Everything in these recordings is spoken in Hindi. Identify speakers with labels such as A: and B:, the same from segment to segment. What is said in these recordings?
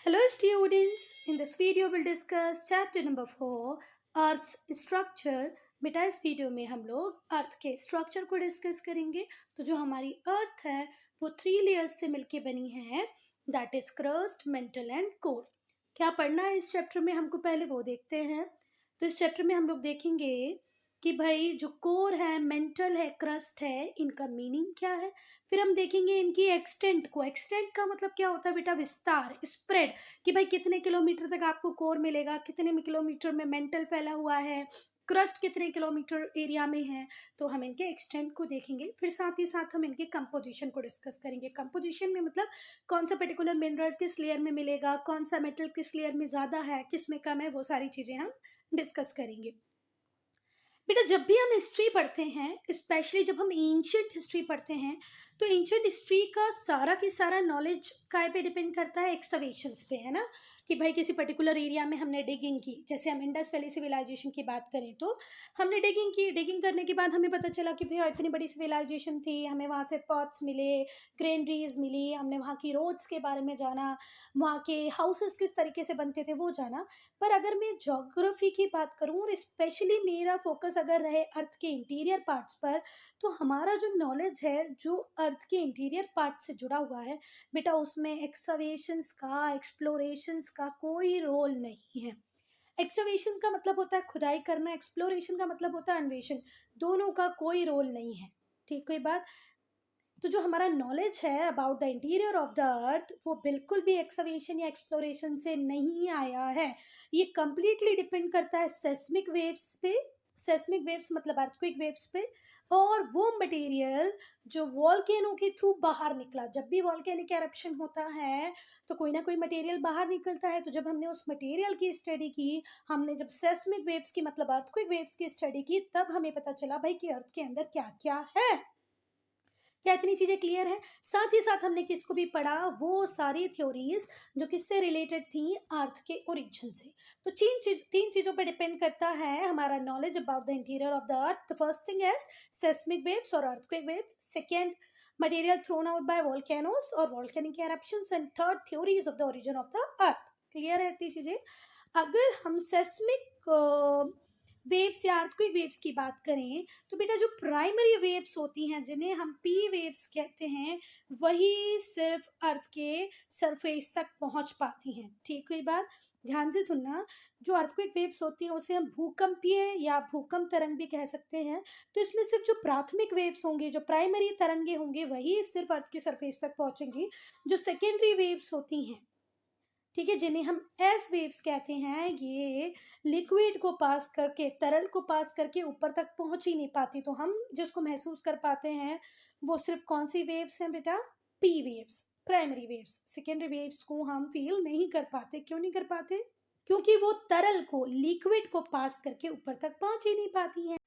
A: Hello students, in this video we'll discuss chapter number 4 Earth's structure। बेटा इस वीडियो में हम लोग अर्थ के स्ट्रक्चर को डिस्कस करेंगे। तो जो हमारी अर्थ है वो 3 लेयर्स से मिलके बनी है, that is crust, mental and core. क्या पढ़ना है इस चैप्टर में हमको पहले वो देखते हैं। तो इस चैप्टर में हम लोग देखेंगे कि भाई जो कोर है, मेंटल है, क्रस्ट है, इनका मीनिंग क्या है। फिर हम देखेंगे इनकी एक्सटेंट को। एक्सटेंट का मतलब क्या होता है बेटा? विस्तार, स्प्रेड, कि भाई कितने किलोमीटर तक आपको कोर मिलेगा, कितने किलोमीटर में मेंटल फैला हुआ है, क्रस्ट कितने किलोमीटर एरिया में है। तो हम इनके एक्सटेंट को देखेंगे। फिर साथ ही साथ हम इनके कंपोजिशन को डिस्कस करेंगे। कंपोजिशन में मतलब कौन सा पर्टिकुलर मिनरल किस लेयर में मिलेगा, कौन सा मेटल किस लेयर में ज़्यादा है, किस में कम है, वो सारी चीज़ें हम डिस्कस करेंगे। बेटा जब भी हम हिस्ट्री पढ़ते हैं, स्पेशली जब हम एंशिएंट हिस्ट्री पढ़ते हैं, तो एंशिएंट हिस्ट्री का सारा की सारा नॉलेज काय पे डिपेंड करता है? एक्सकवेशंस पे, है ना। कि भाई किसी पर्टिकुलर एरिया में हमने डिगिंग की, जैसे हम इंडस वैली सिविलाइजेशन की बात करें तो हमने डिगिंग की। डिगिंग करने के बाद हमें पता चला कि भैया इतनी बड़ी सिविलाइजेशन थी, हमें वहाँ से पॉट्स मिले, ग्रेनरीज मिली, हमने वहाँ की रोड्स के बारे में जाना, वहाँ के हाउसेस किस तरीके से बनते थे वो जाना। पर अगर मैं ज्योग्राफी की बात करूं और स्पेशली मेरा फोकस अगर रहे अर्थ के इंटीरियर पार्ट्स पर, तो हमारा जो नॉलेज है जो अर्थ के इंटीरियर पार्ट से जुड़ा हुआ है बेटा, उसमें एक्सकवेशंस का, एक्सप्लोरेशंस का कोई रोल नहीं है। एक्सकवेशन का मतलब होता है खुदाई करना, एक्सप्लोरेशन का मतलब होता है अन्वेषण। दोनों का कोई रोल नहीं है। ठीक, कोई बात। तो जो हमारा नॉलेज है about the interior of the अर्थ वो बिल्कुल भी एक्सकवेशन या एक्सप्लोरेशन से नहीं आया है। ये कंप्लीटली डिपेंड करता है सेस्मिक वेव्स पे। सेस्मिक वेव्स मतलब अर्थक्वेक वेव्स पे। और वो मटेरियल जो वॉल्केनो के थ्रू बाहर निकला, जब भी वॉल्केनिक एरप्शन होता है तो कोई ना कोई मटेरियल बाहर निकलता है। तो जब हमने उस मटेरियल की स्टडी की, हमने जब सेस्मिक वेव्स की मतलब अर्थक्वेक वेव्स की स्टडी की, तब हमें पता चला भाई कि अर्थ के अंदर क्या क्या है। क्या इतनी चीजें क्लियर है? साथ ही साथ हमने किसको भी पढ़ा? वो सारी थ्योरीज जो किससे रिलेटेड थी? अर्थ के ओरिजिन से। तो तीन चीजों पे डिपेंड करता है हमारा knowledge about the interior of the earth. The first thing is seismic waves और earthquake waves. Second, material thrown out by volcanoes और volcanic eruptions. And third, theories of the origin of the earth. Clear है इतनी चीजें? अगर हम सेस्मिक वेव्स या अर्थक्वेक वेव्स की बात करें तो बेटा जो प्राइमरी वेव्स होती हैं जिन्हें हम पी वेव्स कहते हैं, वही सिर्फ अर्थ के सरफेस तक पहुंच पाती हैं। ठीक हुई बात? ध्यान से सुनना। जो अर्थक्वेक वेव्स होती हैं उसे हम भूकंपीय या भूकंप तरंग भी कह सकते हैं। तो इसमें सिर्फ जो प्राथमिक वेव्स होंगे, जो प्राइमरी तरंगे होंगे, वही सिर्फ अर्थ के सरफेस तक पहुंचेंगी। जो सेकेंडरी वेव्स होती हैं, ठीक है, जिन्हें हम एस वेव्स कहते हैं, ये लिक्विड को पास करके, तरल को पास करके ऊपर तक पहुंच ही नहीं पाती। तो हम जिसको महसूस कर पाते हैं वो सिर्फ कौन सी वेव्स हैं बेटा? P waves, primary waves. Secondary waves को हम फील नहीं कर पाते। क्यों नहीं कर पाते? क्योंकि वो तरल को, लिक्विड को पास करके ऊपर तक पहुंच ही नहीं पाती हैं।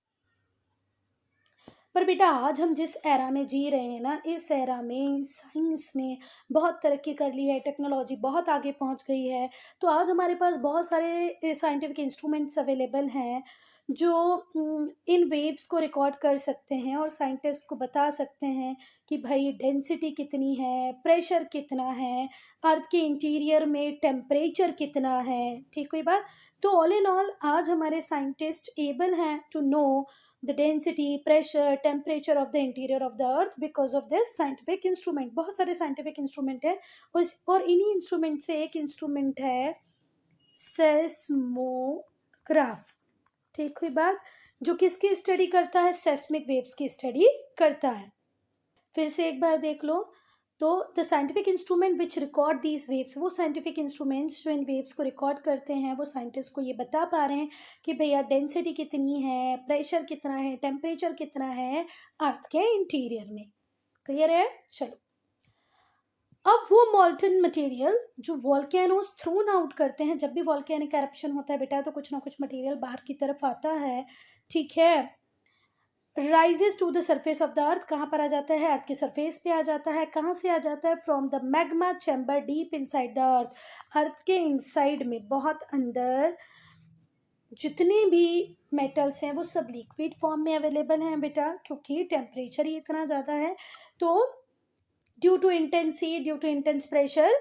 A: पर बेटा आज हम जिस एरा में जी रहे हैं ना, इस एरा में साइंस ने बहुत तरक्की कर ली है, टेक्नोलॉजी बहुत आगे पहुंच गई है। तो आज हमारे पास बहुत सारे साइंटिफिक इंस्ट्रूमेंट्स अवेलेबल हैं जो इन वेव्स को रिकॉर्ड कर सकते हैं और साइंटिस्ट को बता सकते हैं कि भाई डेंसिटी कितनी है, प्रेशर कितना है, अर्थ के इंटीरियर में टेम्परेचर कितना है। ठीक हुई बात? तो ऑल इन ऑल आज हमारे साइंटिस्ट एबल हैं to know the density, pressure, temperature of the interior of the earth because of this scientific instrument। बहुत सारे scientific instrument है और इन्हीं इंस्ट्रूमेंट से एक इंस्ट्रूमेंट है सेस्मोग्राफ। ठीक हुई बात? जो किसकी स्टडी करता है? सेस्मिक वेव्स की स्टडी करता है। फिर से एक बार देख लो। तो the scientific instrument which record these waves, वो साइंटिफिक इंस्ट्रूमेंट्स जो इन वेव्स को रिकॉर्ड करते हैं, वो साइंटिस्ट को ये बता पा रहे हैं कि भैया डेंसिटी कितनी है, प्रेशर कितना है, टेम्परेचर कितना है अर्थ के इंटीरियर में। क्लियर है? चलो, अब वो मॉल्टन मटेरियल जो वॉल्केनोस थ्रोन आउट करते हैं, जब भी वॉल्केनिक एरप्शन होता है बेटा तो कुछ ना कुछ मटेरियल बाहर की तरफ आता है। ठीक है, rises to the surface of the earth. कहाँ पर आ जाता है? अर्थ के सरफेस पे आ जाता है। कहाँ से आ जाता है? From the magma chamber deep inside the earth. Earth के इनसाइड में, बहुत अंदर, जितने भी मेटल्स हैं वो सब लिक्विड फॉर्म में अवेलेबल हैं बेटा, क्योंकि टेम्परेचर ही इतना ज़्यादा है। तो due to intense heat, due to intense pressure,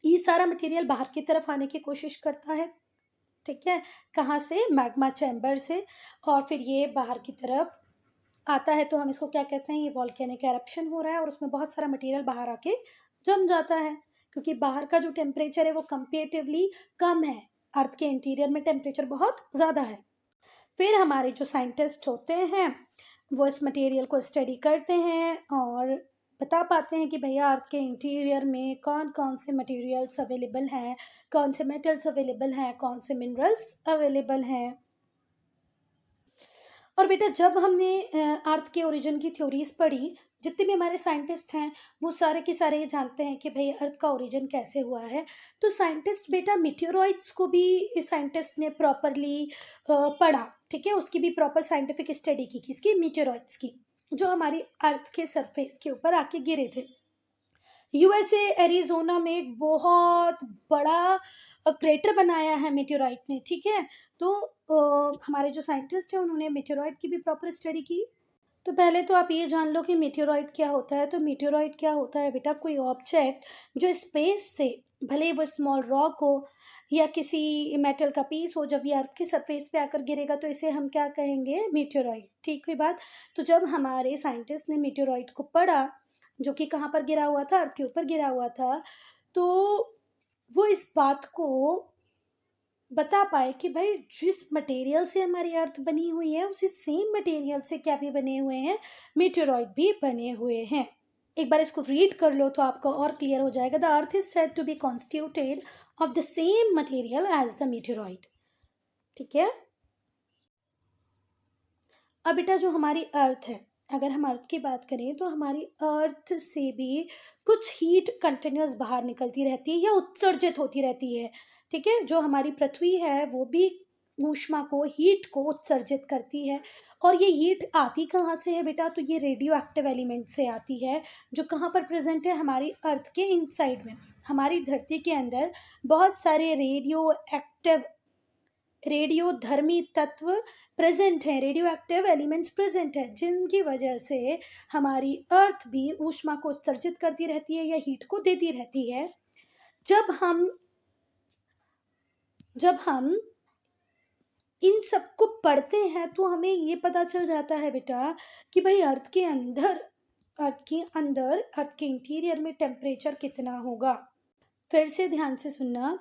A: ये सारा मटेरियल बाहर की तरफ आने की कोशिश करता है, ठीक है, कहाँ से, मैग्मा चैम्बर से, और फिर ये बाहर की तरफ आता है तो हम इसको क्या कहते हैं, ये वॉल्केनिक एरप्शन हो रहा है और उसमें बहुत सारा मटेरियल बाहर आके जम जाता है, क्योंकि बाहर का जो टेम्परेचर है वो कंपेरेटिवली कम है, अर्थ के इंटीरियर में टेम्परेचर बहुत ज़्यादा है। फिर हमारे जो साइंटिस्ट होते हैं वो इस मटेरियल को स्टडी करते हैं और बता पाते हैं कि भैया अर्थ के इंटीरियर में कौन कौन से मटेरियल्स अवेलेबल हैं, कौन से मेटल्स अवेलेबल हैं, कौन से मिनरल्स अवेलेबल हैं। और बेटा जब हमने अर्थ के ओरिजिन की थ्योरीज पढ़ी, जितने भी हमारे साइंटिस्ट हैं वो सारे के सारे ये जानते हैं कि भाई अर्थ का ओरिजिन कैसे हुआ है। तो साइंटिस्ट बेटा मीटेरोइड्स को भी इस साइंटिस्ट ने प्रॉपरली पढ़ा, ठीक है, उसकी भी प्रॉपर साइंटिफिक स्टडी की, किसकी, मीटेरोइड्स की, जो हमारी अर्थ के सरफेस के ऊपर आके गिरे थे। यूएसए एरिजोना में एक बहुत बड़ा क्रेटर बनाया है मेटेओराइट ने, ठीक है। तो हमारे जो साइंटिस्ट हैं उन्होंने मेटेओराइट की भी प्रॉपर स्टडी की। तो पहले तो आप ये जान लो कि मेटेओराइट क्या होता है। तो मेटेओराइट क्या होता है बेटा, कोई ऑब्जेक्ट जो स्पेस से, भले वो स्मॉल रॉक हो या किसी मेटल का पीस हो, जब ये अर्थ की सरफेस पे आकर गिरेगा तो इसे हम क्या कहेंगे, मेटेओराइट, ठीक हुई बात। तो जब हमारे साइंटिस्ट ने मेटेओराइट को पढ़ा, जो कि कहाँ पर गिरा हुआ था, अर्थ के ऊपर गिरा हुआ था, तो वो इस बात को बता पाए कि भाई जिस मटेरियल से हमारी अर्थ बनी हुई है उसी सेम मटेरियल से क्या भी बने हुए हैं, मेटेरॉइड भी बने हुए हैं। एक बार इसको रीड कर लो तो आपको और क्लियर हो जाएगा। The earth is said to be constituted of the same material as the meteoroid, ठीक है। अब बेटा जो हमारी अर्थ है, अगर हम अर्थ की बात करें तो हमारी अर्थ से भी कुछ हीट कंटिन्यूस बाहर निकलती रहती है या उत्सर्जित होती रहती है, ठीक है। जो हमारी पृथ्वी है वो भी ऊष्मा को, हीट को उत्सर्जित करती है। और ये हीट आती कहाँ से है बेटा, तो ये रेडियो एक्टिव एलिमेंट से आती है, जो कहाँ पर प्रेजेंट है, हमारी अर्थ के इनसाइड में, हमारी धरती के अंदर बहुत सारे रेडियो एक्टिव, रेडियो धर्मी तत्व प्रेजेंट हैं, रेडियो एक्टिव एलिमेंट्स प्रेजेंट हैं, जिनकी वजह से हमारी अर्थ भी ऊष्मा को उत्सर्जित करती रहती है या हीट को देती रहती है। जब हम इन सबको पढ़ते हैं तो हमें ये पता चल जाता है बेटा कि भाई अर्थ के अंदर, अर्थ के इंटीरियर में टेम्परेचर कितना होगा। फिर से ध्यान से सुनना।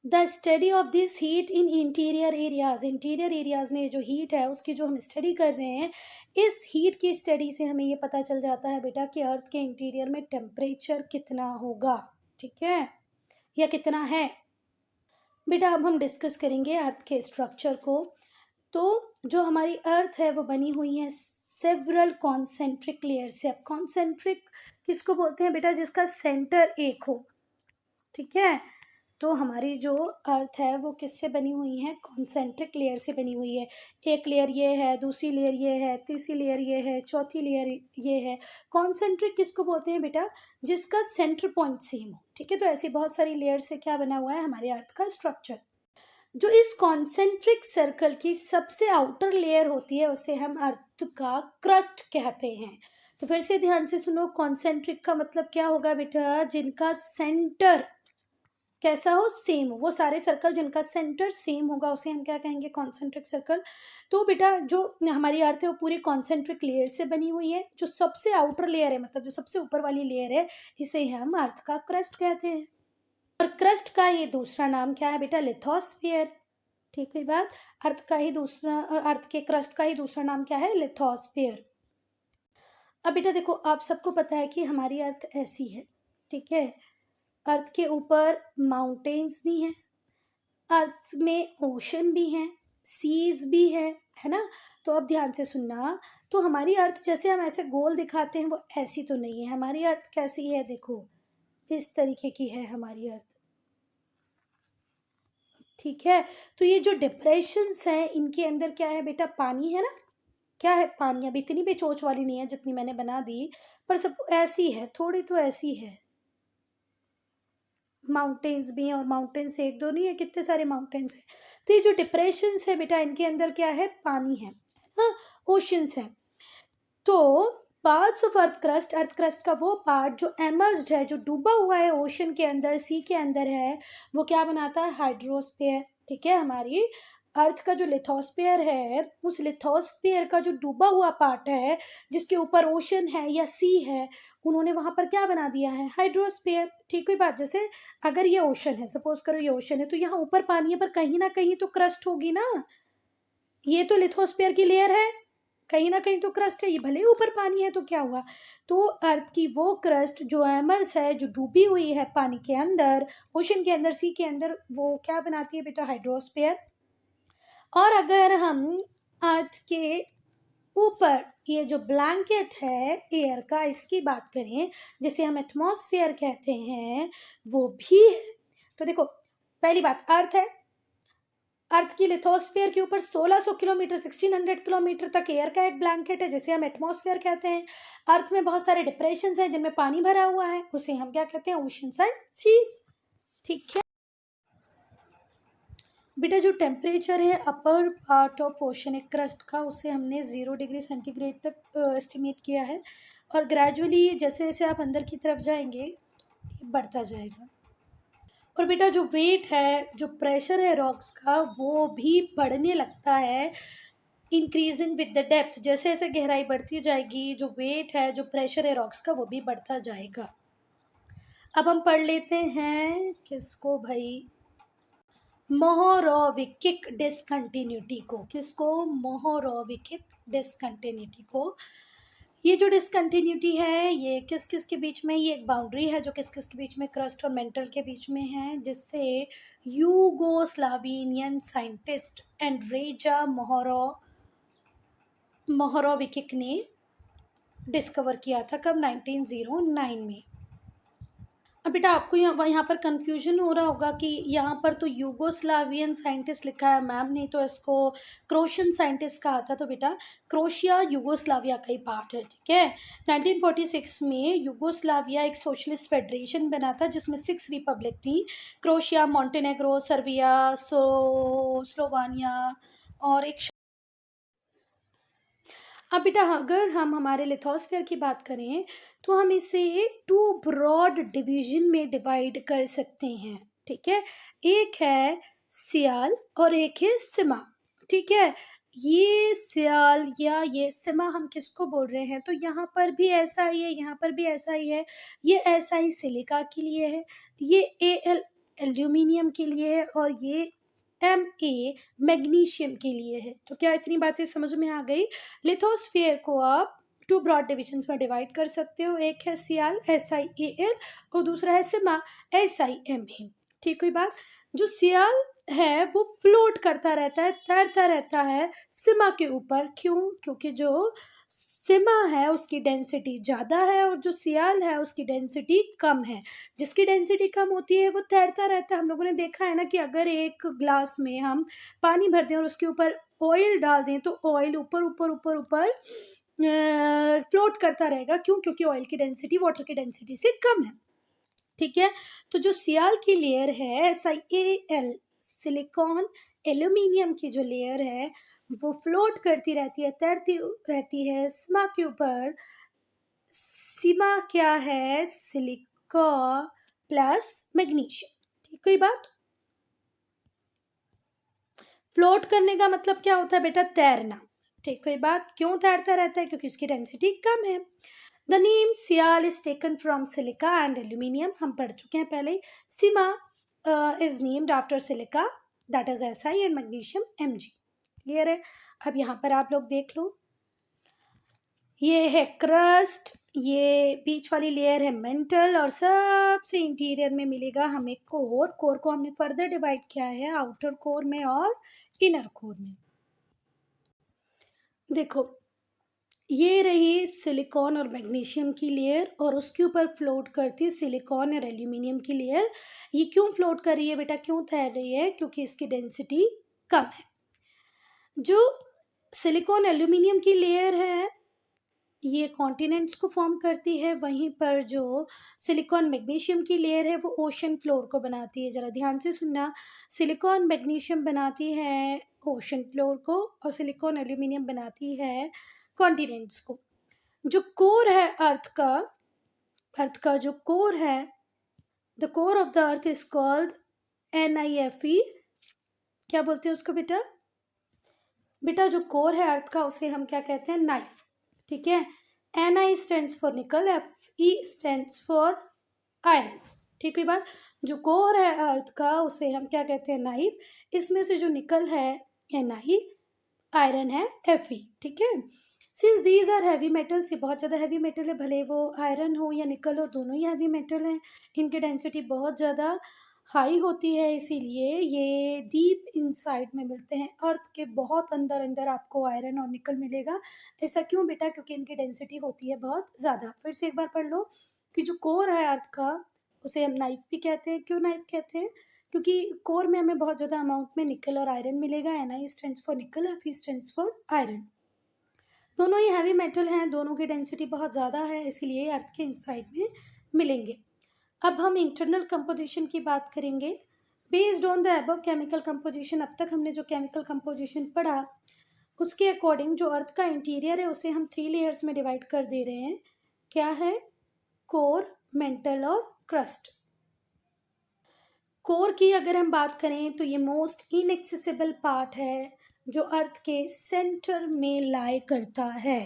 A: The study of this heat in interior areas में जो हीट है उसकी जो हम स्टडी कर रहे हैं, इस हीट की स्टडी से हमें ये पता चल जाता है बेटा कि अर्थ के इंटीरियर में टेम्परेचर कितना होगा, ठीक है, या कितना है। बेटा अब हम डिस्कस करेंगे अर्थ के स्ट्रक्चर को। तो जो हमारी अर्थ है वो बनी हुई है सेवरल कॉन्सेंट्रिक लेयर से। अब कॉन्सेंट्रिक किसको बोलते हैं बेटा, जिसका सेंटर एक हो, ठीक है। तो हमारी जो अर्थ है वो किससे बनी हुई है, कॉन्सेंट्रिक लेयर से बनी हुई है। एक लेयर ये है, दूसरी लेयर ये है, तीसरी लेयर ये है, चौथी लेयर ये है। कॉन्सेंट्रिक किसको बोलते हैं बेटा, जिसका सेंटर पॉइंट सेम हो, ठीक है। तो ऐसी बहुत सारी लेयर से क्या बना हुआ है हमारे अर्थ का स्ट्रक्चर। जो इस कॉन्सेंट्रिक सर्कल की सबसे आउटर लेयर होती है उसे हम अर्थ का क्रस्ट कहते हैं। तो फिर से ध्यान से सुनो, कॉन्सेंट्रिक का मतलब क्या होगा बेटा, जिनका सेंटर कैसा हो, सेम हो। वो सारे सर्कल जिनका सेंटर सेम होगा उसे हम क्या कहेंगे, कॉन्सेंट्रिक सर्कल। तो बेटा जो हमारी अर्थ है वो पूरी कॉन्सेंट्रिक लेयर से बनी हुई है। जो सबसे आउटर लेयर है, मतलब जो सबसे ऊपर वाली लेयर है, इसे हम अर्थ का क्रस्ट कहते हैं। और क्रस्ट का ये दूसरा नाम क्या है बेटा, लिथोस्फीयर, ठीक हुई बात। अर्थ के क्रस्ट का ही दूसरा नाम क्या है, लिथोस्फीयर। अब बेटा देखो, आप सबको पता है कि हमारी अर्थ ऐसी है, ठीक है। अर्थ के ऊपर माउंटेन्स भी हैं, अर्थ में ओशन भी हैं, सीज भी है ना। तो अब ध्यान से सुनना। तो हमारी अर्थ जैसे हम ऐसे गोल दिखाते हैं वो ऐसी तो नहीं है। हमारी अर्थ कैसी है, देखो इस तरीके की है हमारी अर्थ, ठीक है। तो ये जो डिप्रेशंस हैं इनके अंदर क्या है बेटा, पानी है ना, क्या है, पानी। अब इतनी भी चोच वाली नहीं है जितनी मैंने बना दी, पर सब ऐसी है, थोड़ी तो ऐसी है। माउंटेन्स भी हैं, और माउंटेन्स एक दो नहीं है, कितने सारे माउंटेन्स हैं। तो ये जो डिप्रेशंस है बेटा, इनके अंदर क्या है, पानी है, हाँ, ओशंस है। तो पार्ट्स ऑफ अर्थ क्रस्ट का वो पार्ट जो एमर्ज्ड है, जो डूबा हुआ है ओशन के अंदर, सी के अंदर है, वो क्या बनाता है? हाइड्रोस्फीयर। ठीक है, हमारी अर्थ का जो लिथोस्फीयर है, उस लिथोस्फीयर का जो डूबा हुआ पार्ट है, जिसके ऊपर ओशन है या सी है, उन्होंने वहां पर क्या बना दिया है? हाइड्रोस्फीयर। ठीक हुई बात। जैसे अगर ये ओशन है, सपोज करो ये ओशन है, तो यहाँ ऊपर पानी है, पर कहीं ना कहीं तो क्रस्ट होगी ना। ये तो लिथोस्फीयर की लेयर है, कहीं ना कहीं तो क्रस्ट है, ये भले ही ऊपर पानी है तो क्या हुआ? तो अर्थ की वो क्रस्ट जो एमर्स है, जो डूबी हुई है पानी के अंदर, ओशन के अंदर, सी के अंदर, वो क्या बनाती है बेटा? हाइड्रोस्फीयर। और अगर हम अर्थ के ऊपर ये जो ब्लैंकेट है एयर का, इसकी बात करें, जिसे हम एटमॉस्फेयर कहते हैं, वो भी है। तो देखो, पहली बात, अर्थ है, अर्थ की लिथोस्फीयर के ऊपर 1600 किलोमीटर 1600 किलोमीटर तक एयर का एक ब्लैंकेट है, जिसे हम एटमॉस्फेयर कहते हैं। अर्थ में बहुत सारे डिप्रेशंस हैं जिनमें पानी भरा हुआ है, उसे हम क्या कहते हैं? Oceans and seas. ठीक है बेटा, जो टेम्परेचर है upper part of oceanic crust का, उसे हमने 0 डिग्री सेंटीग्रेड तक एस्टिमेट किया है, और ग्रेजुअली जैसे जैसे आप अंदर की तरफ जाएंगे बढ़ता जाएगा। और बेटा, जो वेट है, जो प्रेशर है रॉक्स का, वो भी बढ़ने लगता है, इंक्रीजिंग विद द डेप्थ। जैसे जैसे गहराई बढ़ती जाएगी, जो वेट है, जो प्रेशर है रॉक्स का, वो भी बढ़ता जाएगा। अब हम पढ़ लेते हैं किसको भाई? मोहोरोविकिक डिसकंटिन्यूटी को। किसको? मोहोरोविकिक डिसकंटिन्यूटी को। ये जो डिसकंटिन्यूटी है, ये किस किस के बीच में? ये एक बाउंड्री है जो किस किस के बीच में? क्रस्ट और मेंटल के बीच में है, जिससे यूगोस्लावियन साइंटिस्ट एंड्रेजा मोहोरोविकिक ने डिस्कवर किया था। कब? 1909 में। अब बेटा, आपको यहाँ पर कंफ्यूजन हो रहा होगा कि यहाँ पर तो यूगोस्लावियन साइंटिस्ट लिखा है मैम, नहीं तो इसको क्रोशियन साइंटिस्ट कहा था। तो बेटा, क्रोशिया यूगोस्लाविया का ही पार्ट है। ठीक है, 1946 में यूगोस्लाविया एक सोशलिस्ट फेडरेशन बना था, जिसमें 6 रिपब्लिक थी: क्रोशिया, मॉन्टेनेग्रो, सर्बिया, स्लोवानिया और एक। अब बेटा, अगर हम हमारे लिथोस्फीयर की बात करें, तो हम इसे 2 ब्रॉड डिवीजन में डिवाइड कर सकते हैं। ठीक है, एक है सियाल और एक है सिमा। ठीक है, ये सियाल या ये सिमा हम किसको बोल रहे हैं? तो यहाँ पर भी ऐसा ही है, यहाँ पर भी ऐसा ही है। ये ऐसा ही सिलिका के लिए है, ये एल एल्यूमिनियम के लिए है, और ये ए मैग्नीशियम के लिए है। तो क्या इतनी बातें समझ में आ गई? लिथोस्फीयर को आप 2 ब्रॉड डिविजन्स में डिवाइड कर सकते हो। एक है सियाल SiAl और दूसरा है सिमा SiMa। ठीक हुई बात? जो सियाल है वो फ्लोट करता रहता है, तैरता रहता है सिमा के ऊपर। क्यों? क्योंकि जो सिमा है उसकी डेंसिटी ज़्यादा है, और जो सियाल है उसकी डेंसिटी कम है। जिसकी डेंसिटी कम होती है वो तैरता रहता है। हम लोगों ने देखा है ना कि अगर एक ग्लास में हम पानी भर दें और उसके ऊपर ऑयल डाल दें, तो ऑयल ऊपर ऊपर ऊपर ऊपर फ्लोट करता रहेगा। क्यों? क्योंकि ऑयल की डेंसिटी वाटर की डेंसिटी से कम है। ठीक है, तो जो सियाल की लेयर है SiAl, सिलिकॉन एल्यूमिनियम की जो लेयर है, वो फ्लोट करती रहती है, तैरती रहती है सिमा के ऊपर। सिमा क्या है? Silica plus magnesium. ठीक हुई बात? फ्लोट करने का मतलब क्या होता है बेटा? तैरना। ठीक हुई बात? क्यों तैरता रहता है? क्योंकि उसकी डेंसिटी कम है। The name sial is taken from silica and aluminium, हम पढ़ चुके हैं पहले। Sima is named after silica, that is Si, and magnesium Mg। Clear है? अब यहाँ पर आप लोग देख लो, ये है क्रस्ट, ये बीच वाली लेयर है मेंटल, और सबसे इंटीरियर में मिलेगा हमें कोर। कोर को हमने फर्दर डिवाइड किया है आउटर कोर में और इनर कोर में। देखो, ये रही सिलिकॉन और मैग्नीशियम की लेयर, और उसके ऊपर फ्लोट करती सिलिकॉन और एल्यूमिनियम की लेयर। ये क्यों फ्लोट कर रही है बेटा? क्यों तैर रही है? क्योंकि इसकी डेंसिटी कम है। जो सिलिकॉन एल्यूमिनियम की लेयर है, ये कॉन्टिनेंट्स को फॉर्म करती है, वहीं पर जो सिलिकॉन मैग्नीशियम की लेयर है वो ओशन फ्लोर को बनाती है। ज़रा ध्यान से सुनना, सिलिकॉन मैग्नीशियम बनाती है ओशन फ्लोर को, और सिलिकॉन एल्यूमिनियम बनाती है कॉन्टिनेंट्स को। जो कोर है अर्थ का जो कोर है, the core of the earth is called NIFE। क्या बोलते हैं उसको बेटा? बेटा जो कोर है अर्थ का उसे हम क्या कहते हैं? नाइफ। ठीक है, NI स्टैंड्स फॉर निकल, FE स्टैंड्स फॉर आयरन। ठीक है बात। जो कोर है अर्थ का उसे हम क्या कहते हैं? नाइफ। इसमें से जो निकल है NI, आयरन है FE। ठीक है, since these are heavy metals, ये बहुत ज़्यादा हैवी मेटल है, भले वो आयरन हो या निकल हो, दोनों ही हैवी मेटल हैं। इनकी डेंसिटी बहुत ज़्यादा हाई होती है, इसीलिए ये डीप इनसाइड में मिलते हैं। अर्थ के बहुत अंदर अंदर आपको आयरन और निकल मिलेगा। ऐसा क्यों बेटा? क्योंकि इनकी डेंसिटी होती है बहुत ज़्यादा। फिर से एक बार पढ़ लो कि जो कोर है अर्थ का उसे हम नाइफ भी कहते हैं। क्यों नाइफ कहते हैं? क्योंकि कोर में हमें बहुत ज़्यादा अमाउंट में निकल और आयरन मिलेगा। NI स्टैंड्स फॉर निकल, FE स्टैंड्स फॉर आयरन। दोनों ही हैवी मेटल हैं, दोनों की डेंसिटी बहुत ज़्यादा है, इसीलिए अर्थ के इनसाइड में मिलेंगे। अब हम इंटरनल कंपोजिशन की बात करेंगे। Based on the above chemical composition, अब तक हमने जो केमिकल कंपोजिशन पढ़ा उसके अकॉर्डिंग जो अर्थ का इंटीरियर है उसे हम 3 लेयर्स में डिवाइड कर दे रहे हैं। क्या है? कोर, मेंटल और क्रस्ट। कोर की अगर हम बात करें तो ये मोस्ट इनएक्सेसिबल पार्ट है जो अर्थ के सेंटर में लाई करता है।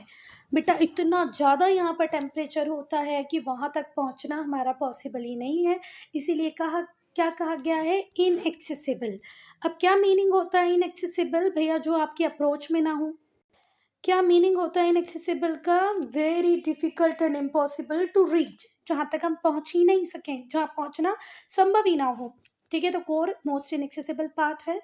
A: बेटा इतना ज़्यादा यहाँ पर टेम्परेचर होता है कि वहाँ तक पहुँचना हमारा पॉसिबल ही नहीं है, इसीलिए क्या कहा गया है? इनएक्सेसिबल। अब क्या मीनिंग होता है इनएक्सेसिबल भैया? जो आपकी अप्रोच में ना हो। क्या मीनिंग होता है इनएक्सेसिबल का? Very difficult and impossible to reach, जहाँ तक हम पहुँच ही नहीं सकें, जहाँ पहुँचना संभव ही ना हो। ठीक है, तो कोर मोस्ट इनएक्सेसिबल पार्ट है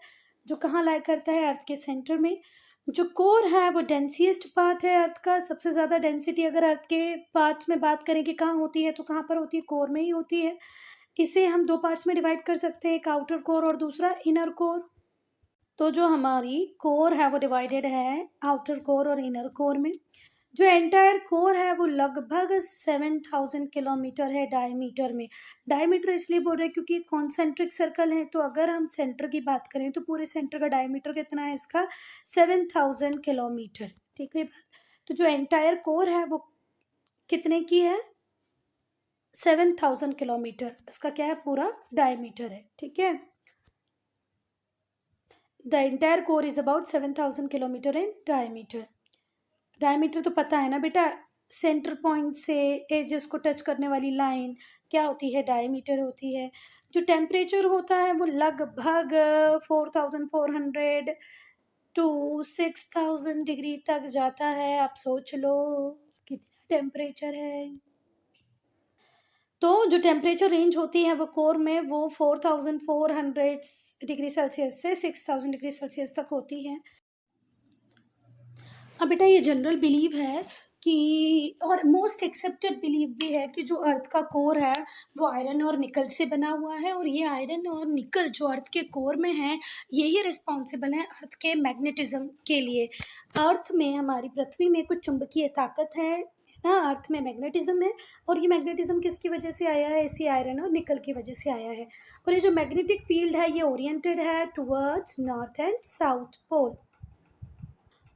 A: जो कहाँ लाई करता है? अर्थ के सेंटर में। जो कोर है वो डेंसिएस्ट पार्ट है अर्थ का। सबसे ज़्यादा डेंसिटी अगर अर्थ के पार्ट्स में बात करें कि कहाँ होती है, तो कहाँ पर होती है? कोर में ही होती है। इसे हम 2 पार्ट्स में डिवाइड कर सकते हैं, एक आउटर कोर और दूसरा इनर कोर। तो जो हमारी कोर है वो डिवाइडेड है आउटर कोर और इनर कोर में। जो एंटायर कोर है वो लगभग 7000 किलोमीटर है डायमीटर में। डायमीटर इसलिए बोल रहे हैं क्योंकि कॉन्सेंट्रिक सर्कल है, तो अगर हम सेंटर की बात करें तो पूरे सेंटर का डायमीटर कितना है इसका? 7000 किलोमीटर। ठीक है बात। तो जो एंटायर कोर है वो कितने की है? 7000 किलोमीटर। इसका क्या है? पूरा डायमीटर है। ठीक है, the entire core is about 7000 kilometre in diameter. Diameter तो पता है ना बेटा, सेंटर पॉइंट से एजेस को टच करने वाली लाइन क्या होती है? डायमीटर होती है। जो टेम्परेचर होता है वो लगभग 4400 टू 6000 डिग्री तक जाता है। आप सोच लो कितना टेम्परेचर है। तो जो टेम्परेचर रेंज होती है वो कोर में वो 4400 डिग्री सेल्सियस से 6000 डिग्री सेल्सियस तक होती है। अब बेटा ये जनरल बिलीव है कि, और मोस्ट एक्सेप्टेड बिलीव भी है कि जो अर्थ का कोर है वो आयरन और निकल से बना हुआ है, और ये आयरन और निकल जो अर्थ के कोर में है यही रिस्पॉन्सिबल है अर्थ के मैग्नेटिज्म के लिए। अर्थ में, हमारी पृथ्वी में कुछ चुंबकीय ताकत है ना, अर्थ में मैग्नेटिज्म है, और ये मैग्नेटिज्म किसकी वजह से आया है? इसी आयरन और निकल की वजह से आया है। और ये जो मैग्नेटिक फील्ड है ये ओरिएंटेड है towards north and south pole.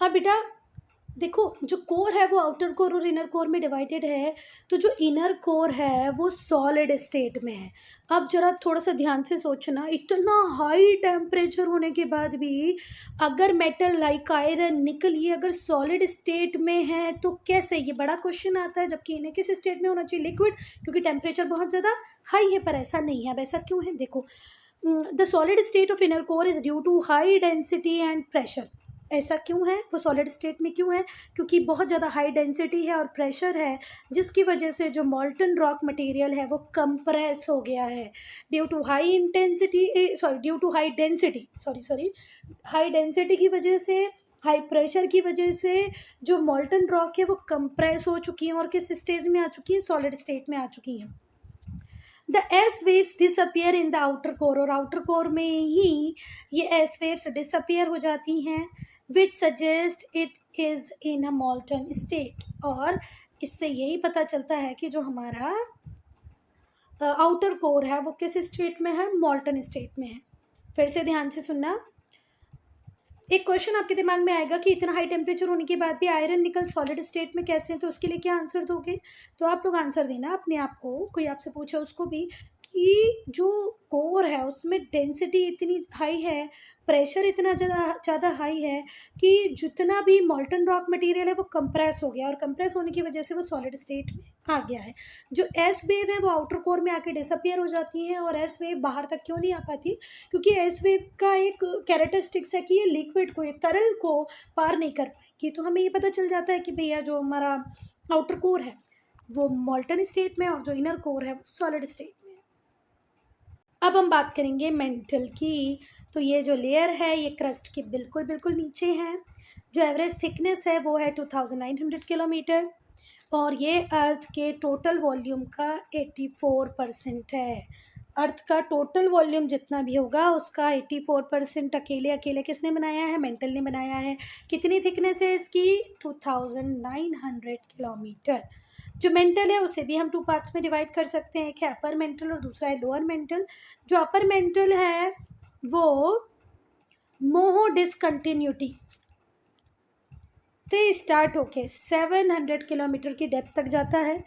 A: अब बेटा देखो, जो कोर है वो आउटर कोर और इनर कोर में डिवाइडेड है, तो जो इनर कोर है वो सॉलिड स्टेट में है। अब जरा थोड़ा सा ध्यान से सोचना, इतना हाई टेम्परेचर होने के बाद भी अगर मेटल लाइक आयरन निकल ये अगर सॉलिड स्टेट में है तो कैसे? ये बड़ा क्वेश्चन आता है, जबकि इन्हें किस स्टेट में होना चाहिए? लिक्विड, क्योंकि टेम्परेचर बहुत ज़्यादा हाई है, पर ऐसा नहीं है। अब ऐसा क्यों है? देखो, the solid state of inner core is due to high density and pressure. ऐसा क्यों है? वो सॉलिड स्टेट में क्यों है? क्योंकि बहुत ज़्यादा हाई डेंसिटी है और प्रेशर है, जिसकी वजह से जो मॉल्टन रॉक मटेरियल है वो कंप्रेस हो गया है। Due to high intensity due to high density high density की वजह से, हाई प्रेशर की वजह से जो मॉल्टन रॉक है वो कंप्रेस हो चुकी है और किस स्टेज में आ चुकी है? सॉलिड स्टेट में आ चुकी हैं। The S waves disappear in the outer core, और आउटर कोर में ही ये एस वेव्स डिसअपियर हो जाती हैं, विच suggest it is in a मॉल्टन state. और इससे यही पता चलता है कि जो हमारा आउटर कोर है वो किस स्टेट में है? मॉल्टन स्टेट में है। फिर से ध्यान से सुनना, एक क्वेश्चन आपके दिमाग में आएगा कि इतना हाई टेम्परेचर होने के बाद भी आयरन निकल सॉलिड स्टेट में कैसे है, तो उसके लिए क्या आंसर दोगे? तो आप लोग आंसर देना अपने आप को, कोई आपसे पूछे उसको भी, कि जो कोर है उसमें डेंसिटी इतनी हाई है, प्रेशर इतना ज़्यादा हाई है कि जितना भी मॉल्टन रॉक मटेरियल है वो कंप्रेस हो गया, और कंप्रेस होने की वजह से वो सॉलिड स्टेट में आ गया है। जो एस वेव है वो आउटर कोर में आके डिसअपियर हो जाती हैं, और एस वेव बाहर तक क्यों नहीं आ पाती? क्योंकि एस वेव का एक कैरेक्टरिस्टिक्स है कि ये लिक्विड को, ये तरल को पार नहीं कर पाएगी। तो हमें ये पता चल जाता है कि भैया जो हमारा आउटर कोर है वो मॉल्टन स्टेट में, और जो इनर कोर है वो सॉलिड स्टेट में। अब हम बात करेंगे मेंटल की। तो ये जो लेयर है ये क्रस्ट के बिल्कुल बिल्कुल नीचे है। जो एवरेज थिकनेस है वो है 2900 किलोमीटर, और ये अर्थ के टोटल वॉल्यूम का 84% है। अर्थ का टोटल वॉल्यूम जितना भी होगा उसका 84% अकेले अकेले किसने बनाया है? मेंटल ने बनाया है। कितनी थिकनेस है इसकी? 2900 किलोमीटर। जो मेंटल है उसे भी हम 2 पार्ट्स में डिवाइड कर सकते हैं, एक है अपर मेंटल और दूसरा है लोअर मेंटल। जो अपर मेंटल है वो मोहो डिसकंटिन्यूटी से स्टार्ट होके 700 किलोमीटर की डेप्थ तक जाता है।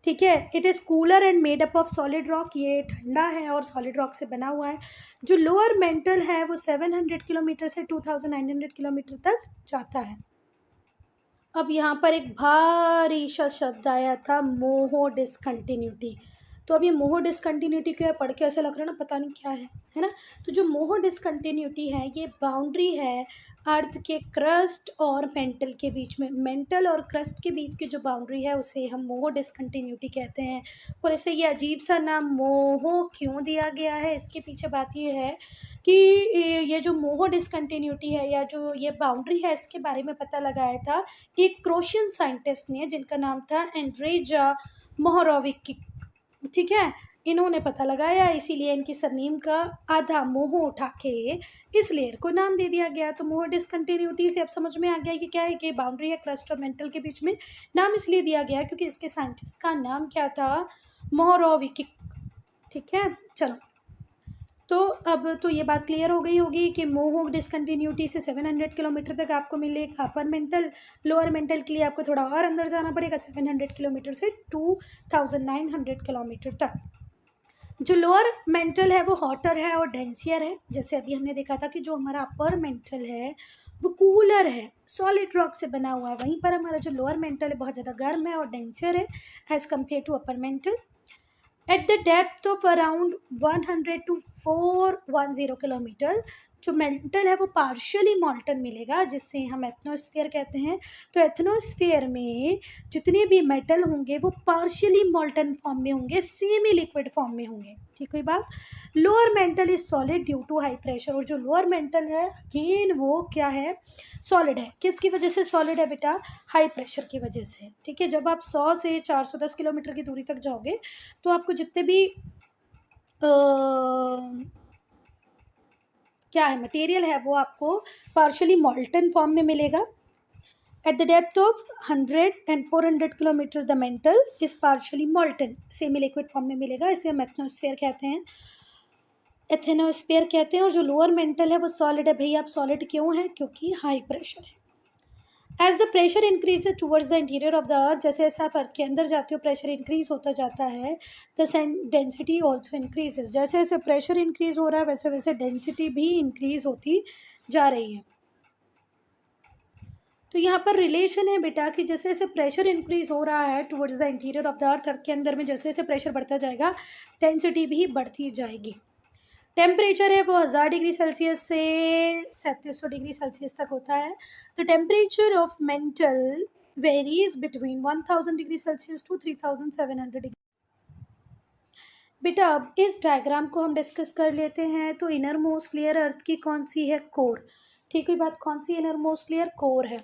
A: ठीक है, it is cooler and made up of solid rock, ये ठंडा है और सॉलिड रॉक से बना हुआ है। जो लोअर मेंटल है वो 700 किलोमीटर से 2900 किलोमीटर तक जाता है। अब यहाँ पर एक भारी सा शब्द आया था, मोहो डिसकंटिन्यूटी। तो अब ये मोहो डिसकंटिन्यूटी क्या है? पढ़ के ऐसा लग रहा है ना पता नहीं क्या है ना? तो जो मोहो डिसकंटिन्यूटी है ये बाउंड्री है अर्थ के क्रस्ट और मेंटल के बीच में। मेंटल और क्रस्ट के बीच की जो बाउंड्री है उसे हम मोहो डिसकंटिन्यूटी कहते हैं। और इसे ये अजीब सा नाम मोहो क्यों दिया गया है, इसके पीछे बात ये है कि ये जो मोहो डिसकंटिन्यूटी है या जो ये बाउंड्री है इसके बारे में पता लगाया था एक क्रोशियन साइंटिस्ट ने, जिनका नाम था एंड्रेजा मोहोरोविक। ठीक है, इन्होंने पता लगाया, इसीलिए इनकी सरनेम का आधा मोहो उठा के इस लेयर को नाम दे दिया गया। तो मोहो डिसकंटिन्यूटी से अब समझ में आ गया कि क्या है, कि बाउंड्री है क्रस्ट और मेंटल के बीच में। नाम इसलिए दिया गया क्योंकि इसके साइंटिस्ट का नाम क्या था? मोहोरोविक। ठीक है, चलो तो अब तो ये बात क्लियर हो गई होगी कि मोहो डिसकंटिन्यूटी से 700 किलोमीटर तक आपको मिलेगा अपर मेंटल। लोअर मेंटल के लिए आपको थोड़ा और अंदर जाना पड़ेगा, 700 किलोमीटर से 2900 किलोमीटर तक। जो लोअर मेंटल है वो हॉटर है और डेंसियर है। जैसे अभी हमने देखा था कि जो हमारा अपर मेंटल है वो कूलर है, सॉलिड रॉक से बना हुआ है, वहीं पर हमारा जो लोअर मेंटल है बहुत ज़्यादा गर्म है और डेंसियर है as compare to upper mantle. At the depth of around 100 to 410 kilometre जो मेंटल है वो पार्शियली मॉल्टन मिलेगा, जिससे हम एथनोस्फीयर कहते हैं। तो एथनोस्फीयर में जितने भी मेटल होंगे वो पार्शियली मॉल्टन फॉर्म में होंगे, सेमी लिक्विड फॉर्म में होंगे। ठीक है बात। Lower mantle is solid due to high pressure, और जो लोअर मेंटल है अगेन वो क्या है? सॉलिड है। किसकी वजह से सॉलिड है बेटा? हाई प्रेशर की वजह से। ठीक है, जब आप 100 से 410 किलोमीटर की दूरी तक जाओगे तो आपको जितने भी क्या है मटेरियल है वो आपको पार्शियली मॉल्टन फॉर्म में मिलेगा। Eight the depth of 100 and 400 kilometre the mental is partially मॉल्टन, semi liquid form में मिलेगा, इसे हम एथनोस्फीयर कहते हैं, एथेनोस्फीयर कहते हैं। और जो लोअर मेंटल है वो सॉलिड है। भैया आप सॉलिड क्यों है? क्योंकि हाई प्रेशर है। As the pressure increases towards the interior of the earth, जैसे जैसे आप अर्थ के अंदर जाते हो प्रेशर इंक्रीज होता जाता है, द डेंसिटी ऑल्सो इंक्रीजेज। जैसे जैसे प्रेशर इंक्रीज हो रहा है वैसे वैसे डेंसिटी भी इंक्रीज होती जा रही है। तो यहाँ पर रिलेशन है बेटा कि जैसे जैसे प्रेशर इंक्रीज हो रहा है towards the interior of the earth, earth के अंदर में जैसे जैसे प्रेशर बढ़ता जाएगा डेंसिटी भी बढ़ती जाएगी। टेम्परेचर है वो 1000 डिग्री सेल्सियस से 3700 डिग्री सेल्सियस तक होता है। The temperature of mantle varies between 1000 degree Celsius to 3700 degree. बेटा अब इस डायग्राम को हम डिस्कस कर लेते हैं। तो इनर मोस्ट लेयर अर्थ की कौन सी है? कोर। ठीक है बात, कौन सी इनर मोस्ट लेयर? कोर है।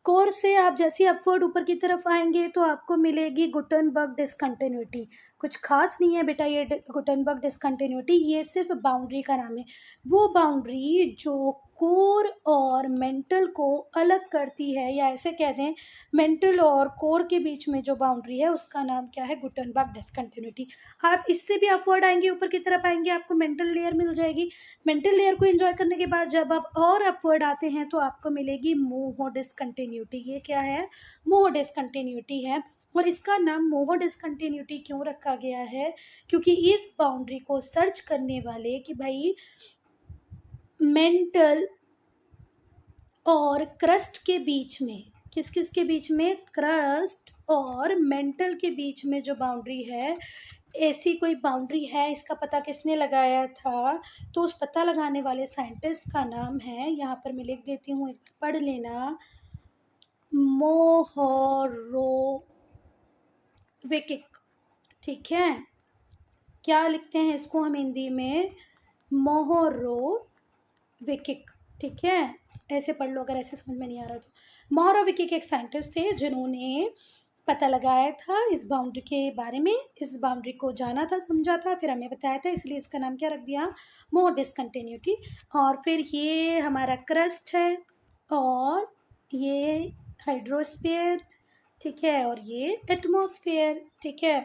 A: कोर से आप जैसे अपवर्ड ऊपर की तरफ आएंगे तो आपको मिलेगी गुटनबर्ग डिसकंटिन्यूटी। कुछ खास नहीं है बेटा ये गुटनबर्ग डिसकंटिन्यूटी, ये सिर्फ बाउंड्री का नाम है। वो बाउंड्री जो कोर और मेंटल को अलग करती है, या ऐसे कह दें मेंटल और कोर के बीच में जो बाउंड्री है उसका नाम क्या है? Gutenberg discontinuity. आप इससे भी अपवर्ड आएंगे, ऊपर की तरफ आएंगे, आपको मेंटल लेयर मिल जाएगी। मेंटल लेयर को एंजॉय करने के बाद जब आप और अपवर्ड आते हैं तो आपको मिलेगी मोहो डिसकंटिन्यूटी। ये क्या है? मोहो डिसकंटिन्यूटी है। और इसका नाम मोहो डिसकंटिन्यूटी क्यों रखा गया है? क्योंकि इस बाउंड्री को सर्च करने वाले कि भाई मेंटल और क्रस्ट के बीच में, किस किस के बीच में? क्रस्ट और मेंटल के बीच में जो बाउंड्री है, ऐसी कोई बाउंड्री है, इसका पता किसने लगाया था? तो उस पता लगाने वाले साइंटिस्ट का नाम है, यहाँ पर मैं लिख देती हूँ, एक बार पढ़ लेना, मोहोरोविकिक। ठीक है, क्या लिखते हैं इसको हम हिंदी में? मोहोरोविकिक। ठीक है, ऐसे पढ़ लो अगर ऐसे समझ में नहीं आ रहा तो। मोहोरोविकिक एक साइंटिस्ट थे जिन्होंने पता लगाया था इस बाउंड्री के बारे में, इस बाउंड्री को जाना था, समझा था, फिर हमें बताया था, इसलिए इसका नाम क्या रख दिया? मोहो डिसकंटिन्यूटी। और फिर ये हमारा क्रस्ट है, और ये हाइड्रोस्फीयर, ठीक है, और ये एटमॉस्फेयर। ठीक है,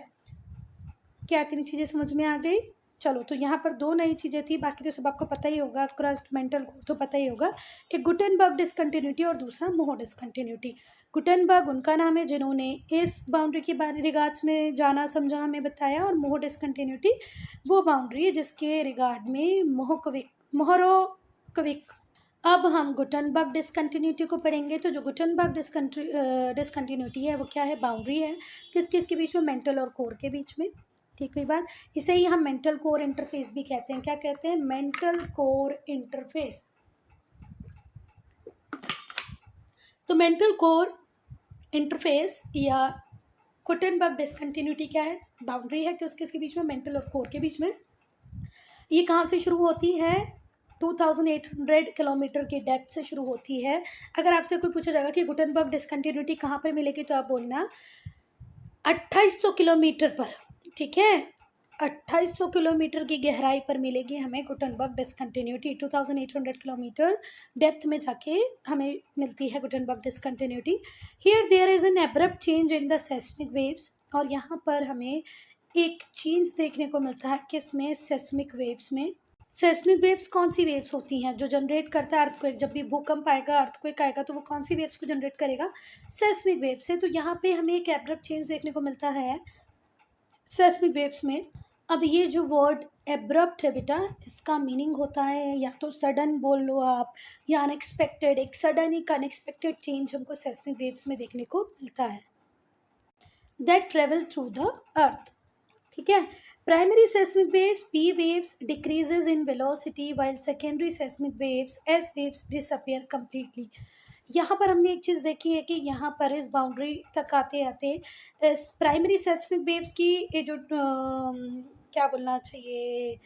A: क्या तीन चीज़ें समझ में आ गई? चलो, तो यहाँ पर दो नई चीज़ें थी, बाकी तो सब आपको पता ही होगा, क्रस्ट, मेंटल कोर तो पता ही होगा। एक गुटेनबर्ग डिसकंटिन्यूटी और दूसरा मोहो डिसकंटिन्यूटी। गुटेनबर्ग उनका नाम है जिन्होंने इस बाउंड्री के बारे रिगार्ड्स में जाना, समझा, हमें बताया, और मोहो डिसकंटिन्यूटी वो बाउंड्री है जिसके रिगार्ड में मोहोरोविक। अब हम गुटेनबर्ग डिसकंटिन्यूटी को पढ़ेंगे। तो जो गुटेनबर्ग डिसकंटिन्यूटी है वो क्या है? बाउंड्री है, किस किस के बीच में? मेंटल और कोर के बीच में। ठीक हुई बात। इसे ही हम मेंटल कोर इंटरफेस भी कहते हैं। क्या कहते हैं? Mantle core interface. तो मेंटल कोर इंटरफेस या गुटेनबर्ग डिसकंटिन्यूटी क्या है? बाउंड्री है, किस किस के बीच में? मेंटल और कोर के बीच में। ये कहाँ से शुरू होती है? 2800 किलोमीटर की डेप्थ से शुरू होती है। अगर आपसे कोई पूछा जाएगा कि गुटेनबर्ग डिसकंटिन्यूटी कहाँ पर मिलेगी, तो आप बोलना 2800 किलोमीटर पर। ठीक है, 2800 किलोमीटर की गहराई पर मिलेगी हमें गुटेनबर्ग डिसकंटिन्यूटी। 2800 किलोमीटर डेप्थ में जाके हमें मिलती है Gutenberg discontinuity. Here there is an abrupt change in the seismic waves. और यहाँ पर हमें एक चेंज देखने को मिलता है, किसमें? सेस्मिक वेव्स में। सेस्मिक वेव्स कौन सी वेव्स होती हैं? जो जनरेट करता है अर्थक्वेक। जब भी भूकंप आएगा, अर्थक्वेक आएगा, तो वो कौन सी वेव्स को जनरेट करेगा? सेस्मिक वेव से। तो यहाँ पे हमें एक एब्रप्ट चेंज देखने को मिलता है सेस्मिक वेव्स में। अब ये जो वर्ड एब्रप्ट है बेटा, इसका मीनिंग होता है या तो सडन बोल लो आप, या अनएक्सपेक्टेड। एक सडन, एक अनएक्सपेक्टेड चेंज हमको सेस्मिक वेव्स में देखने को मिलता है, that travel through the earth. ठीक है, primary seismic waves P waves decreases in velocity while secondary seismic waves S waves disappear completely। यहाँ पर हमने एक चीज़ देखी है कि यहाँ पर इस बाउंड्री तक आते आते इस प्राइमरी सेस्मिक वेव्स की ये जो क्या बोलना चाहिए,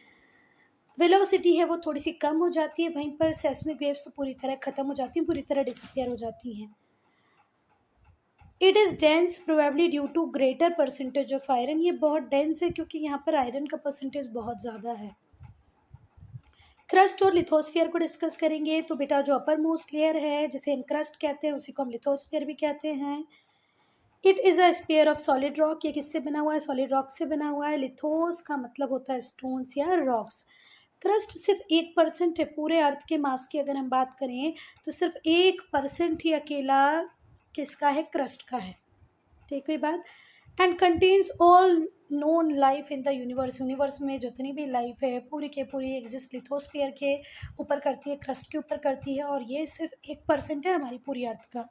A: वेलोसिटी है वो थोड़ी सी कम हो जाती है, वहीं पर सेस्मिक वेव्स तो पूरी तरह ख़त्म हो जाती हैं, पूरी तरह डिसअपियर हो जाती हैं। It is dense probably due to greater percentage of iron. ये बहुत डेंस है क्योंकि यहाँ पर आयरन का परसेंटेज बहुत ज़्यादा है। क्रस्ट और लिथोस्फीयर को डिस्कस करेंगे। तो बेटा जो अपर मोस्ट लेयर है जिसे हम क्रस्ट कहते हैं, उसी को हम लिथोस्फीयर भी कहते हैं। It is a sphere of solid rock. ये किससे बना हुआ है? सॉलिड रॉक से बना हुआ है। लिथोस का मतलब होता है स्टोन्स या रॉक्स। क्रस्ट सिर्फ 1% है पूरे अर्थ के मास की। अगर हम बात करें तो सिर्फ 1% ही अकेला किसका है? क्रस्ट का है। ठीक है बात। And contains all known life in the universe. Universe में जितनी भी लाइफ है पूरी के पूरी एग्जिस्ट लिथोस्फीयर के ऊपर करती है, क्रस्ट के ऊपर करती है, और ये सिर्फ 1% है हमारी पूरी अर्थ का।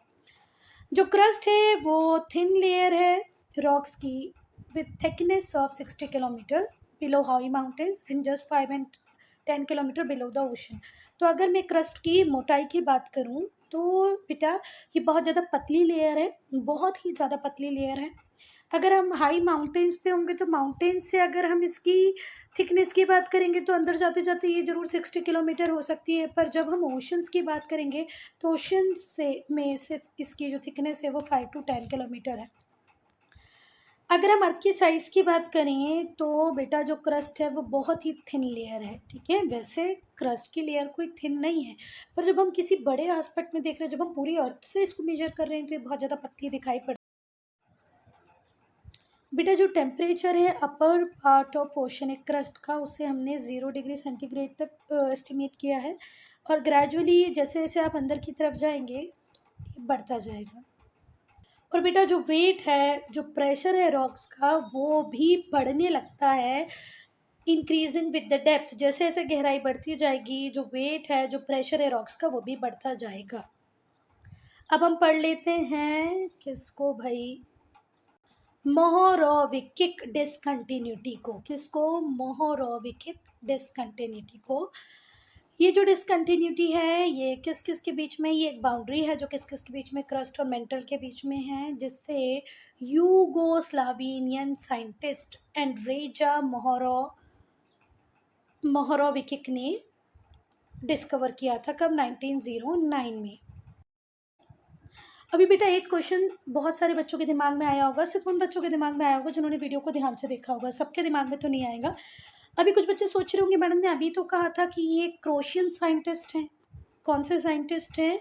A: जो क्रस्ट है वो थिन लेयर है रॉक्स की, with thickness of 60 kilometre below high mountains and just 5 and 10 kilometre below the ocean. तो अगर मैं क्रस्ट की मोटाई की बात करूं तो बेटा ये बहुत ज़्यादा पतली लेयर है, बहुत ही ज़्यादा पतली लेयर है। अगर हम हाई माउंटेन्स पे होंगे तो माउंटेन्स से अगर हम इसकी थिकनेस की बात करेंगे तो अंदर जाते जाते ये ज़रूर 60 किलोमीटर हो सकती है, पर जब हम ओशंस की बात करेंगे तो ओशंस से में सिर्फ इसकी जो थिकनेस है वो 5 to 10 किलोमीटर है। अगर हम अर्थ की साइज़ की बात करें तो बेटा जो क्रस्ट है वो बहुत ही थिन लेयर है, ठीक है। वैसे क्रस्ट की लेयर कोई थिन नहीं है, पर जब हम किसी बड़े एस्पेक्ट में देख रहे हैं, जब हम पूरी अर्थ से इसको मेजर कर रहे हैं तो ये बहुत ज़्यादा पतली दिखाई पड़ती है। बेटा जो टेम्परेचर है upper part of oceanic crust का, उसे हमने 0 डिग्री सेंटीग्रेड तक एस्टिमेट किया है, और ग्रेजुअली जैसे जैसे आप अंदर की तरफ जाएंगे ये बढ़ता जाएगा। और बेटा जो वेट है, जो प्रेशर है रॉक्स का, वो भी बढ़ने लगता है इंक्रीजिंग विद द डेप्थ। जैसे जैसे गहराई बढ़ती जाएगी, जो वेट है, जो प्रेशर है रॉक्स का, वो भी बढ़ता जाएगा। अब हम पढ़ लेते हैं किसको भाई, मोहोरोविकिक डिसकंटिन्यूटी को। किसको? मोहोरोविकिक डिसकंटिन्यूटी को। ये जो डिसकंटिन्यूटी है ये किस किस के बीच में, ये एक बाउंड्री है जो किस किस के बीच में, क्रस्ट और मेंटल के बीच में है, जिससे यूगोस्लावियन साइंटिस्ट एंड्रेजा मोहोरोविकिक ने डिस्कवर किया था। कब? 1909 में। अभी बेटा एक क्वेश्चन बहुत सारे बच्चों के दिमाग में आया होगा, सिर्फ उन बच्चों के दिमाग में आया होगा जिन्होंने वीडियो को ध्यान से देखा होगा, सबके दिमाग में तो नहीं आएगा। अभी कुछ बच्चे सोच रहे होंगे मैडम ने अभी तो कहा था कि ये क्रोशियन साइंटिस्ट हैं। कौन से साइंटिस्ट हैं?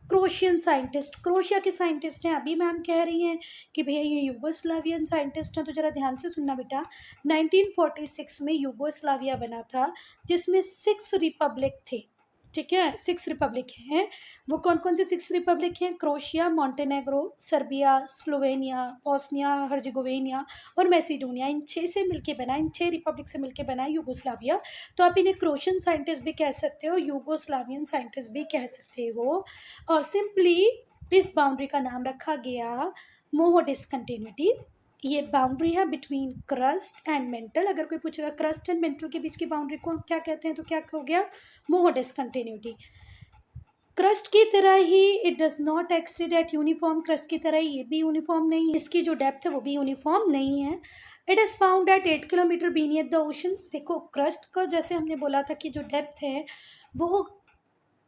A: क्रोशियन साइंटिस्ट, क्रोशिया के साइंटिस्ट हैं। अभी मैम कह रही हैं कि भैया ये यूगोस्लावियन साइंटिस्ट हैं। तो जरा ध्यान से सुनना बेटा, 1946 में यूगोस्लाविया बना था, जिसमें 6 रिपब्लिक थे, ठीक है। 6 रिपब्लिक हैं। वो कौन कौन से 6 रिपब्लिक हैं? Crochet, Montenegro, Serbia, Slovenia, Bosnia Herzegovina और मैसिडोनिया। इन 6 से मिलके बना, इन 6 रिपब्लिक से मिलके बना यूगोस्लाविया। तो आप इन्हें क्रोशियन साइंटिस्ट भी कह सकते हो, यूगोस्लावियन साइंटिस्ट भी कह सकते हो। और सिंपली इस बाउंड्री का नाम रखा गया मोहो डिसकंटिन्यूटी। ये बाउंड्री है बिटवीन क्रस्ट एंड मेंटल। अगर कोई पूछेगा क्रस्ट एंड मेंटल के बीच की बाउंड्री को हम क्या कहते हैं, तो क्या हो गया? मोहो डिसकंटिन्यूटी। क्रस्ट की तरह ही it does not extend at uniform, crust की तरह ही ये भी यूनिफॉर्म नहीं है, इसकी जो डेप्थ है वो भी यूनिफॉर्म नहीं है। It is found at 8 kilometre beneath the ocean. देखो क्रस्ट का जैसे हमने बोला था कि जो डेप्थ है वो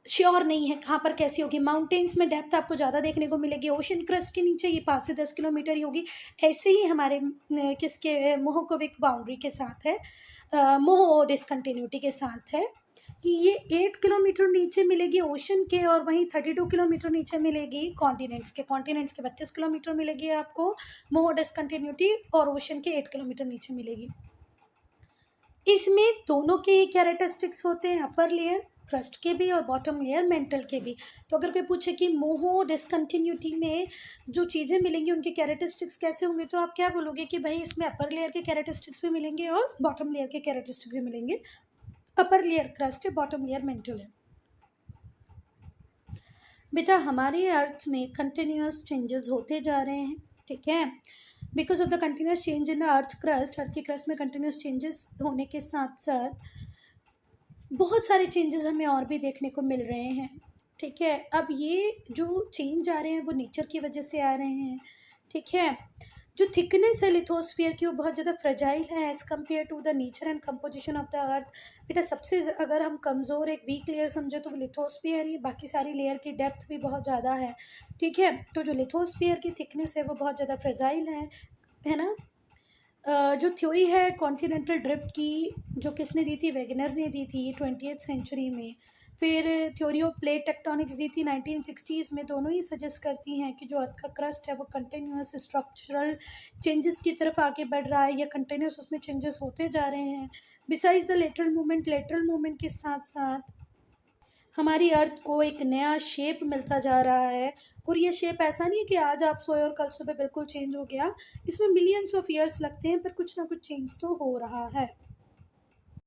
A: श्योर नहीं है कहाँ पर कैसी होगी। माउंटेन्स में डेप्थ आपको ज़्यादा देखने को मिलेगी, ओशन क्रस्ट के नीचे ये 5 से 10 किलोमीटर ही होगी। ऐसे ही हमारे किसके मोहोकोविक बाउंड्री के साथ है, मोहो डिसकंटिन्यूटी के साथ है कि ये 8 किलोमीटर नीचे मिलेगी ओशन के, और वहीं 32 किलोमीटर नीचे मिलेगी कॉन्टिनेंट्स के। कॉन्टिनेंट्स के 32 किलोमीटर मिलेगी आपको मोहो डिसकंटिन्यूटी, और ओशन के 8 किलोमीटर नीचे मिलेगी। इसमें दोनों के ही कैरेक्टरिस्टिक्स होते हैं, अपर लेयर क्रस्ट के भी और बॉटम लेयर मेंटल के भी। तो अगर कोई पूछे कि मोहो डिसकंटिन्यूटी में जो चीज़ें मिलेंगी उनके कैरेक्टरिस्टिक्स कैसे होंगे, तो आप क्या बोलोगे कि भाई इसमें अपर लेयर के कैरेक्टरिस्टिक्स भी मिलेंगे और बॉटम लेयर के कैरेक्टरिस्टिक्स भी मिलेंगे। अपर लेयर क्रस्ट है, बॉटम लेयर मेंटल है। बेटा हमारे अर्थ में कंटिन्यूस चेंजेस होते जा रहे हैं, ठीक है। Because of the continuous change in the earth की क्रस्ट में कंटिन्यूस चेंजेस होने के साथ साथ बहुत सारे चेंजेस हमें और भी देखने को मिल रहे हैं, ठीक है। अब ये जो चेंज आ रहे हैं वो नेचर की वजह से आ रहे हैं, ठीक है। जो थिकनेस है लिथोस्फीयर की वो बहुत ज़्यादा फ्रेजाइल है as compare to the nature and composition of the earth. बेटा सबसे अगर हम कमज़ोर एक वीक लेयर समझे तो वो लिथोस्फीयर ही, बाकी सारी लेयर की डेप्थ भी बहुत ज़्यादा है, ठीक है। तो जो लिथोस्फीयर की थिकनेस है वो बहुत ज़्यादा फ्रेजाइल है ना। जो थ्योरी है कॉन्टिनेंटल ड्रिफ्ट की, जो किसने दी थी? वेगनर ने दी थी 20th सेंचुरी में। फिर थ्योरी ऑफ प्लेट टेक्टोनिक्स दी थी 1960s में। दोनों ही सजेस्ट करती हैं कि जो अर्थ का क्रस्ट है वो कंटिन्यूस स्ट्रक्चरल चेंजेस की तरफ आगे बढ़ रहा है, या कंटिन्यूस उसमें चेंजेस होते जा रहे हैं। बिसाइड्स द लेटरल मूवमेंट के साथ साथ हमारी अर्थ को एक नया शेप मिलता जा रहा है। और ये शेप ऐसा नहीं है कि आज आप सोए और कल सुबह बिल्कुल चेंज हो गया, इसमें मिलियंस ऑफ ईयर्स लगते हैं, पर कुछ ना कुछ चेंज तो हो रहा है।